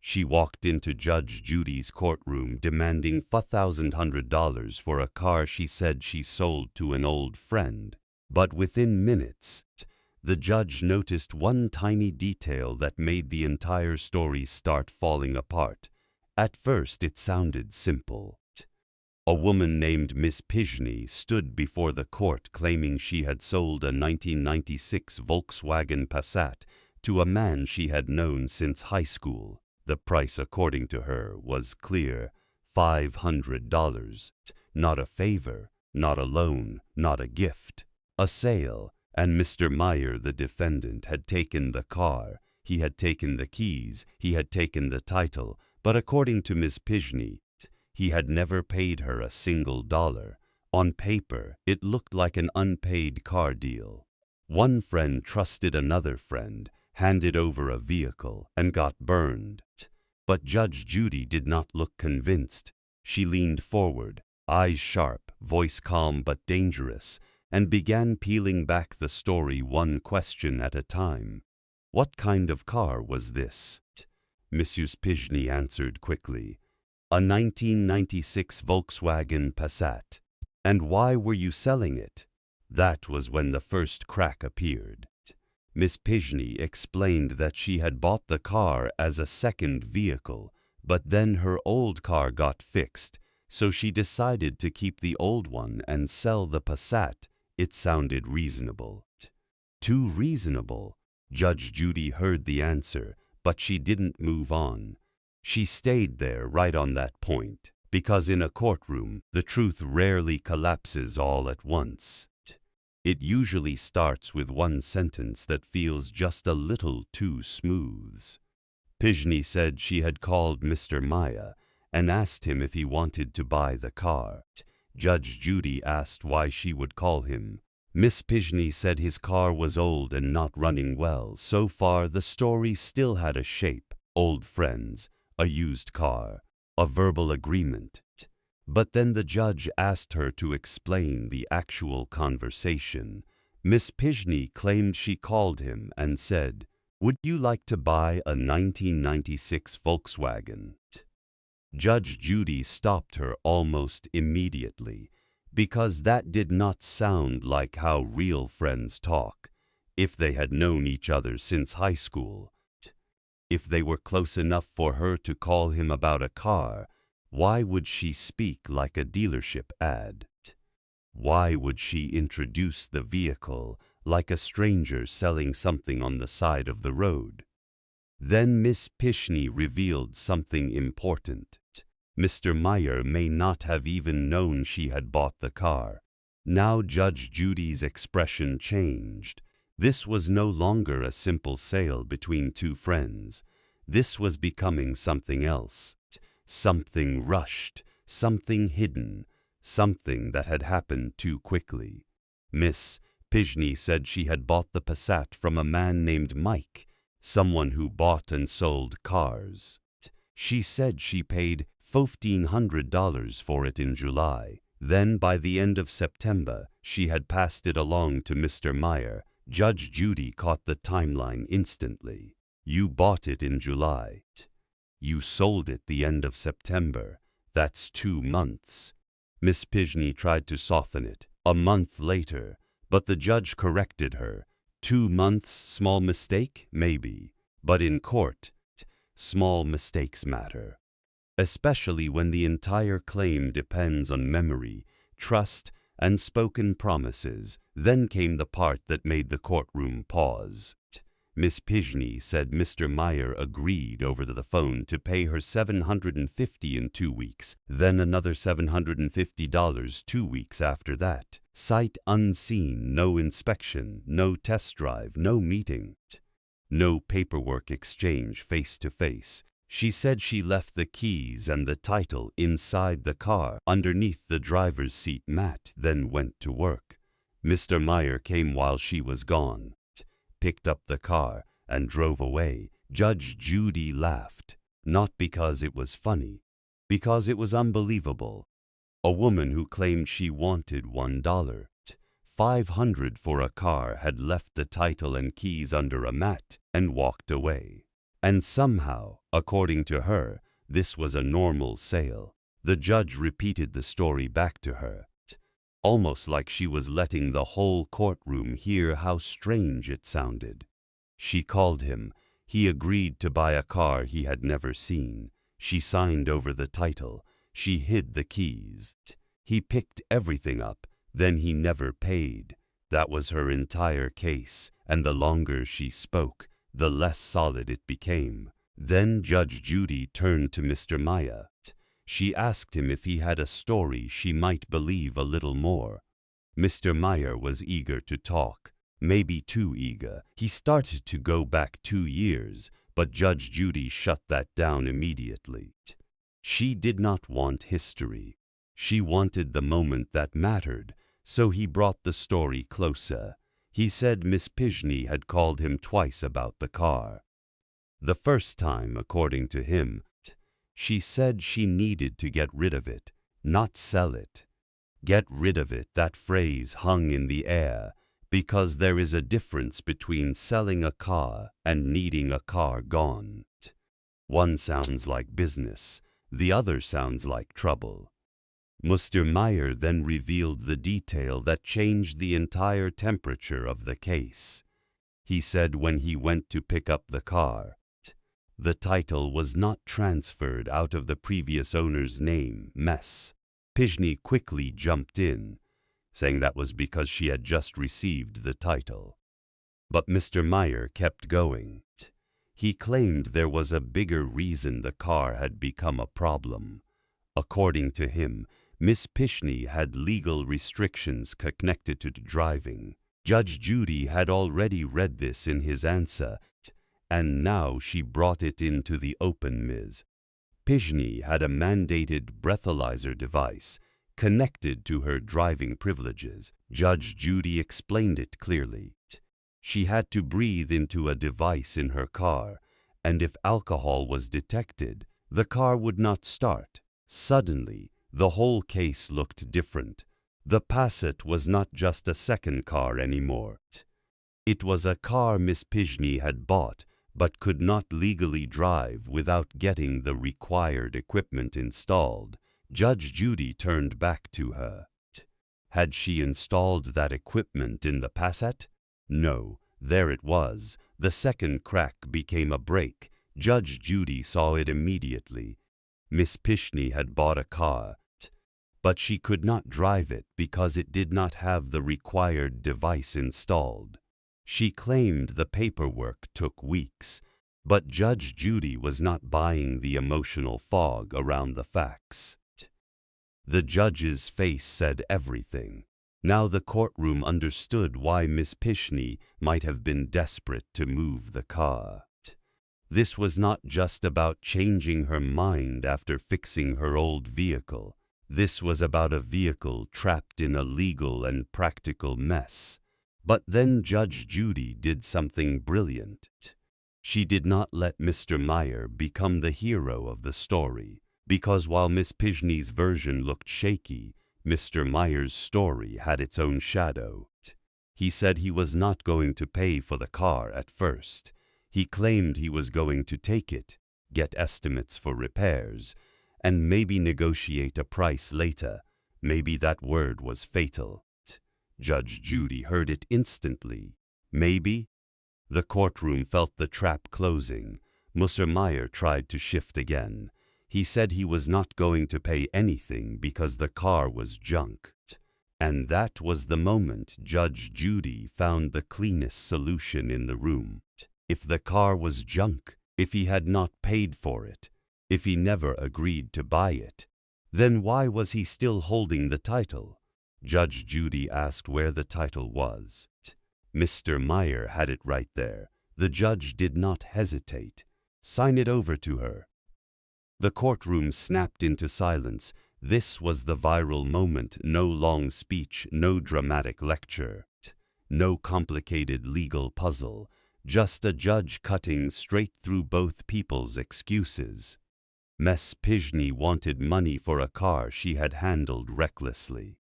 She walked into Judge Judy's courtroom demanding $1,000 for a car she said she sold to an old friend. But within minutes, the judge noticed one tiny detail that made the entire story start falling apart. At first it sounded simple. A woman named Miss Pishney stood before the court claiming she had sold a 1996 Volkswagen Passat to a man she had known since high school. The price, according to her, was clear: $500. Not a favor, not a loan, not a gift. A sale, and Mr. Meyer, the defendant, had taken the car. He had taken the keys, he had taken the title, but according to Miss Pishney, he had never paid her a single dollar. On paper, it looked like an unpaid car deal. One friend trusted another friend, handed over a vehicle, and got burned. But Judge Judy did not look convinced. She leaned forward, eyes sharp, voice calm but dangerous, and began peeling back the story one question at a time. What kind of car was this? Mrs. Pishney answered quickly. A 1996 Volkswagen Passat. And why were you selling it? That was when the first crack appeared. Miss Pishney explained that she had bought the car as a second vehicle, but then her old car got fixed, so she decided to keep the old one and sell the Passat. It sounded reasonable. Too reasonable. Judge Judy heard the answer, but she didn't move on. She stayed there right on that point, because in a courtroom, the truth rarely collapses all at once. It usually starts with one sentence that feels just a little too smooth. Pishney said she had called Mr. Meyer and asked him if he wanted to buy the car. Judge Judy asked why she would call him. Miss Pishney said his car was old and not running well. So far, the story still had a shape: old friends, a used car, a verbal agreement. But then the judge asked her to explain the actual conversation. Miss Pishney claimed she called him and said, "Would you like to buy a 1996 Volkswagen?" Judge Judy stopped her almost immediately, because that did not sound like how real friends talk. If they had known each other since high school, if they were close enough for her to call him about a car, why would she speak like a dealership ad? Why would she introduce the vehicle like a stranger selling something on the side of the road? Then Miss Pishney revealed something important. Mr. Meyer may not have even known she had bought the car. Now Judge Judy's expression changed. This was no longer a simple sale between two friends. This was becoming something else. Something rushed, something hidden, something that had happened too quickly. Miss Pishney said she had bought the Passat from a man named Mike, someone who bought and sold cars. She said she paid $1,500 for it in July. Then, by the end of September, she had passed it along to Mr. Meyer. Judge Judy caught the timeline instantly. You bought it in July. You sold it the end of September. That's 2 months. Miss Pishney tried to soften it. A month later, but the judge corrected her. 2 months, small mistake? Maybe. But in court, small mistakes matter. Especially when the entire claim depends on memory, trust, and spoken promises. Then came the part that made the courtroom pause. Miss Pishney said Mr. Meyer agreed over the phone to pay her $750 in 2 weeks, then another $750 2 weeks after that. Sight unseen, no inspection, no test drive, no meeting, no paperwork exchange face to face. She said she left the keys and the title inside the car underneath the driver's seat mat, then went to work. Mr. Meyer came while she was gone, picked up the car, and drove away. Judge Judy laughed, not because it was funny, because it was unbelievable. A woman who claimed she wanted $1, $500 for a car, had left the title and keys under a mat and walked away. And somehow, According to her, this was a normal sale. The judge repeated the story back to her, almost like she was letting the whole courtroom hear how strange it sounded. She called him. He agreed to buy a car he had never seen. She signed over the title. She hid the keys. He picked everything up, then he never paid. That was her entire case, and the longer she spoke, the less solid it became. Then Judge Judy turned to Mr. Meyer. She asked him if he had a story she might believe a little more. Mr. Meyer was eager to talk, maybe too eager. He started to go back 2 years, but Judge Judy shut that down immediately. She did not want history. She wanted the moment that mattered, so he brought the story closer. He said Miss Pishney had called him twice about the car. The first time, according to him, she said she needed to get rid of it, not sell it. Get rid of it, that phrase hung in the air, because there is a difference between selling a car and needing a car gone. One sounds like business, the other sounds like trouble. Mr. Meyer then revealed the detail that changed the entire temperature of the case. He said when he went to pick up the car, the title was not transferred out of the previous owner's name, Miss Pishney quickly jumped in, saying that was because she had just received the title. But Mr. Meyer kept going. He claimed there was a bigger reason the car had become a problem. According to him, Miss Pishney had legal restrictions connected to driving. Judge Judy had already read this in his answer, and now she brought it into the open. Ms. Pishney had a mandated breathalyzer device connected to her driving privileges. Judge Judy explained it clearly. She had to breathe into a device in her car, and if alcohol was detected, the car would not start. Suddenly, the whole case looked different. The Passat was not just a second car anymore. It was a car Miss Pishney had bought but could not legally drive without getting the required equipment installed. Judge Judy turned back to her. Had she installed that equipment in the Passat? No, there it was. The second crack became a brake. Judge Judy saw it immediately. Miss Pishney had bought a car, but she could not drive it because it did not have the required device installed. She claimed the paperwork took weeks, but Judge Judy was not buying the emotional fog around the facts. The judge's face said everything. Now the courtroom understood why Miss Pishney might have been desperate to move the car. This was not just about changing her mind after fixing her old vehicle. This was about a vehicle trapped in a legal and practical mess. But then Judge Judy did something brilliant. She did not let Mr. Meyer become the hero of the story, because while Miss Pishney's version looked shaky, Mr. Meyer's story had its own shadow. He said he was not going to pay for the car at first. He claimed he was going to take it, get estimates for repairs, and maybe negotiate a price later. Maybe that word was fatal. Judge Judy heard it instantly. Maybe? The courtroom felt the trap closing. Mr. Meyer tried to shift again. He said he was not going to pay anything because the car was junk. And that was the moment Judge Judy found the cleanest solution in the room. If the car was junk, if he had not paid for it, if he never agreed to buy it, then why was he still holding the title? Judge Judy asked where the title was. Mr. Meyer had it right there. The judge did not hesitate. Sign it over to her. The courtroom snapped into silence. This was the viral moment. No long speech, no dramatic lecture, no complicated legal puzzle, just a judge cutting straight through both people's excuses. Miss Pishney wanted money for a car she had handled recklessly.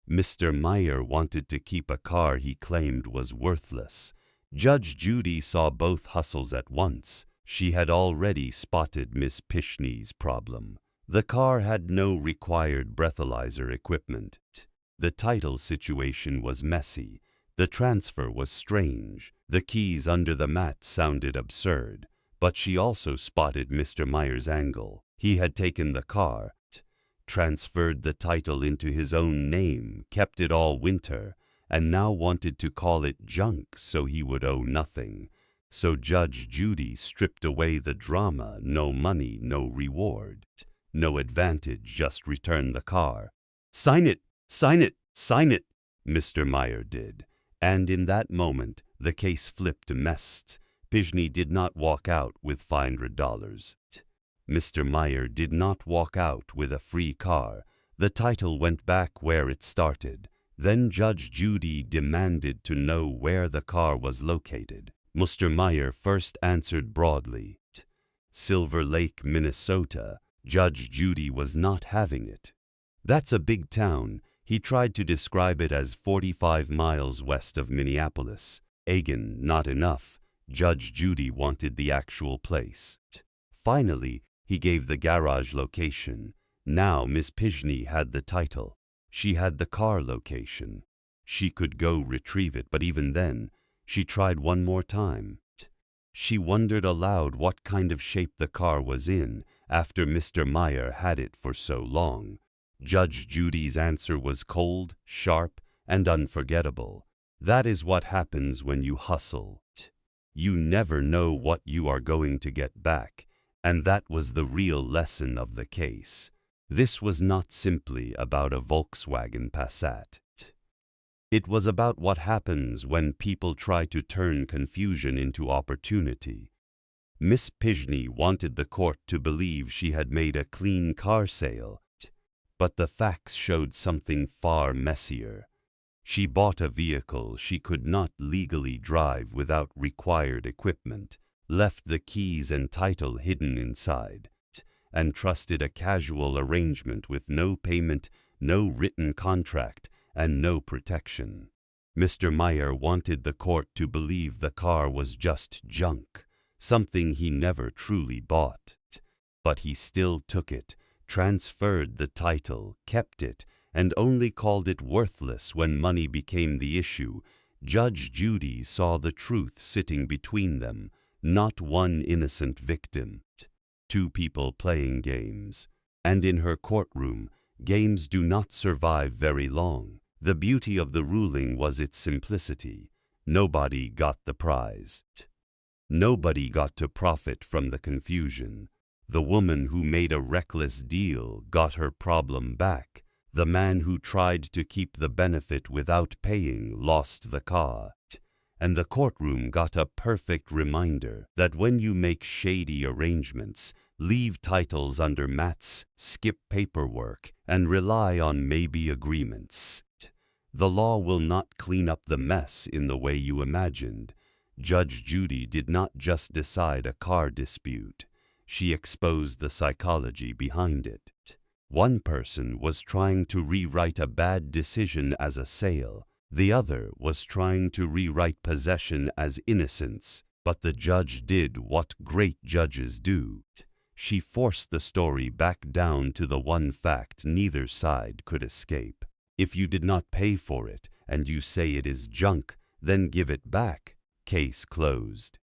Mr. Meyer wanted to keep a car he claimed was worthless. Judge Judy saw both hustles at once. She had already spotted Miss Pishney's problem. The car had no required breathalyzer equipment. The title situation was messy. The transfer was strange. The keys under the mat sounded absurd. But she also spotted Mr. Meyer's angle. He had taken the car, transferred the title into his own name, kept it all winter, and now wanted to call it junk so he would owe nothing. So Judge Judy stripped away the drama. No money, no reward, no advantage, just return the car. "Sign it, sign it, sign it," Mr. Meyer did. And in that moment, the case flipped to Miss Pishney did not walk out with $500. Mr. Meyer did not walk out with a free car. The title went back where it started. Then Judge Judy demanded to know where the car was located. Mr. Meyer first answered broadly, "Silver Lake, Minnesota." Judge Judy was not having it. "That's a big town." He tried to describe it as 45 miles west of Minneapolis. Again, not enough. Judge Judy wanted the actual place. Finally, he gave the garage location. Now Miss Pishney had the title. She had the car location. She could go retrieve it, but even then, she tried one more time. She wondered aloud what kind of shape the car was in after Mr. Meyer had it for so long. Judge Judy's answer was cold, sharp, and unforgettable. "That is what happens when you hustle. You never know what you are going to get back." And that was the real lesson of the case. This was not simply about a Volkswagen Passat. It was about what happens when people try to turn confusion into opportunity. Miss Pishney wanted the court to believe she had made a clean car sale, but the facts showed something far messier. She bought a vehicle she could not legally drive without required equipment, left the keys and title hidden inside, and trusted a casual arrangement with no payment, no written contract, and no protection. Mr. Meyer wanted the court to believe the car was just junk, something he never truly bought. But he still took it, transferred the title, kept it, and only called it worthless when money became the issue. Judge Judy saw the truth sitting between them, not one innocent victim, two people playing games. And in her courtroom, games do not survive very long. The beauty of the ruling was its simplicity. Nobody got the prize. Nobody got to profit from the confusion. The woman who made a reckless deal got her problem back. The man who tried to keep the benefit without paying lost the car. And the courtroom got a perfect reminder that when you make shady arrangements, leave titles under mats, skip paperwork, and rely on maybe agreements, the law will not clean up the mess in the way you imagined. Judge Judy did not just decide a car dispute. She exposed the psychology behind it. One person was trying to rewrite a bad decision as a sale. The other was trying to rewrite possession as innocence. But the judge did what great judges do. She forced the story back down to the one fact neither side could escape. If you did not pay for it and you say it is junk, then give it back. Case closed.